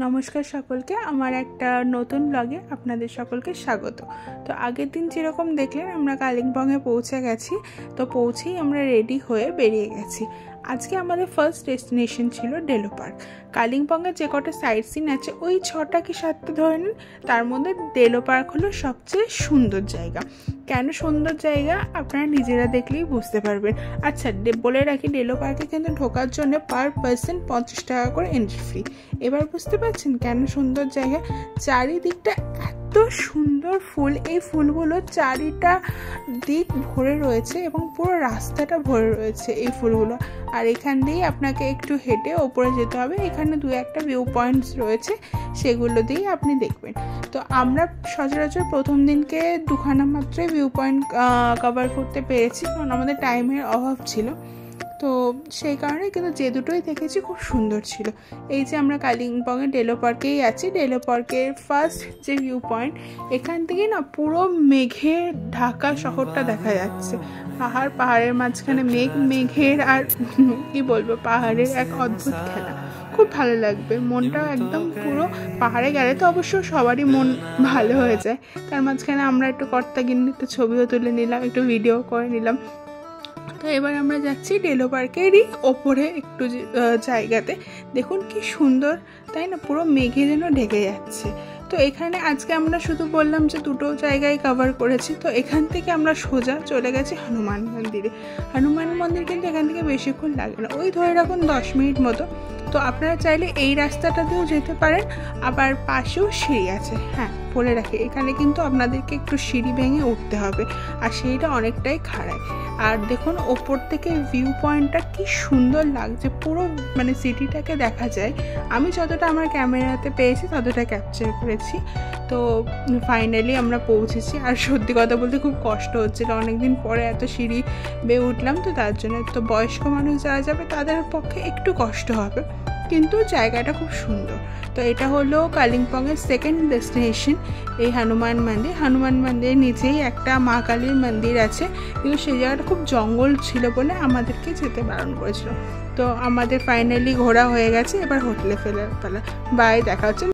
নমস্কার সকলকে, আমার একটা নতুন ব্লগে আপনাদের সকলকে স্বাগত। তো আগের দিন যেরকম দেখলেন আমরা কালিম্পংয়ে পৌঁছে গেছি, তো পৌঁছেই আমরা রেডি হয়ে বেরিয়ে গেছি। আজকে আমাদের ফার্স্ট ডেস্টিনেশন ছিল ডেলো পার্ক। কালিম্পংয়ে যে কটা সাইট সিন আছে ওই 6টা কি 7টা ধরে নিন, তার মধ্যে ডেলো পার্ক হলো সবচেয়ে সুন্দর জায়গা। কেন সুন্দর জায়গা আপনারা নিজেরা দেখলেই বুঝতে পারবেন। আচ্ছা, বলে রাখি, ডেলো পার্কে কিন্তু ঢোকার জন্য পার পার্সন 50 টাকা করে এন্ট্রি ফি। এবার বুঝতে পারছেন কেন সুন্দর জায়গা। চারিদিকটা এত সুন্দর ফুল, এই ফুলগুলো চারিটা দিক ভরে রয়েছে এবং পুরো রাস্তাটা ভরে রয়েছে এই ফুলগুলো। আর এখান দিয়েই আপনাকে একটু হেঁটে ওপরে যেতে হবে। এখানে 2-1টা ভিউ পয়েন্টস রয়েছে, সেগুলো দিয়েই আপনি দেখবেন। তো আমরা সচরাচর প্রথম দিনকে 2খানা মাত্রই ভিউ পয়েন্ট কভার করতে পেরেছি, কারণ আমাদের টাইমের অভাব ছিল। তো সেই কারণে কিন্তু যে দুটোই দেখেছি খুব সুন্দর ছিল। এই যে আমরা কালিম্পংয়ের ডেলো পার্কেই আছি। ডেলো পার্কের ফার্স্ট যে ভিউ পয়েন্ট, এখান থেকে না পুরো মেঘে ঢাকা শহরটা দেখা যাচ্ছে। পাহাড়ের মাঝখানে মেঘের আর কি বলবো, পাহাড়ের এক অদ্ভুত খেলা। খুব ভালো লাগবে, মনটা একদম পুরো। পাহাড়ে গেলে তো অবশ্য সবারই মন ভালো হয়ে যায়। তার মাঝখানে আমরা একটু কর্তাগিন্নি একটু ছবিও তুলে নিলাম, একটু ভিডিও করে নিলাম। তো এবার আমরা যাচ্ছি ডেলো পার্কেরই ওপরে একটু জায়গাতে। দেখুন কি সুন্দর, তাই না? পুরো মেঘে যেন ঢেকে যাচ্ছে। তো এখানে আজকে আমরা শুধু বললাম যে 2টো জায়গায় কভার করেছি। তো এখান থেকে আমরা সোজা চলে গেছি হনুমান মন্দিরে। হনুমান মন্দির কিন্তু এখান থেকে বেশিক্ষণ লাগে না, ওই ধরে রাখুন 10 মিনিট মতো। তো আপনারা চাইলে এই রাস্তাটা দিয়েও যেতে পারেন, আবার পাশেও সিঁড়ি আছে। হ্যাঁ, বলে রাখি, এখানে কিন্তু আপনাদেরকে একটু সিঁড়ি ভেঙে উঠতে হবে, আর সিঁড়িটা অনেকটাই খাড়ায়। আর দেখুন ওপর থেকে ভিউ পয়েন্টটা কি সুন্দর লাগছে, পুরো মানে সিটিটাকে দেখা যায়। আমি যতটা আমার ক্যামেরাতে পেয়েছি ততটা ক্যাপচার করেছি। তো ফাইনালি আমরা পৌঁছেছি। আর সত্যি কথা বলতে খুব কষ্ট হচ্ছিল, অনেকদিন পরে এত সিঁড়ি বেয়ে উঠলাম, তো তার জন্য। তো বয়স্ক মানুষ যারা যাবে তাদের পক্ষে একটু কষ্ট হবে, কিন্তু জায়গাটা খুব সুন্দর। তো এটা হলো কালিম্পংয়ের সেকেন্ড ডেস্টিনেশন, এই হনুমান মন্দির। হনুমান মন্দিরের নিচেই একটা মা কালীর মন্দির আছে, কিন্তু সেই জায়গাটা খুব জঙ্গল ছিল বলে আমাদেরকে যেতে বারণ করেছিল। তো আমাদের ফাইনালি ঘোরা হয়ে গেছে, এবার হোটেলে ফেরার পালা। বাই, দেখা হচ্ছে।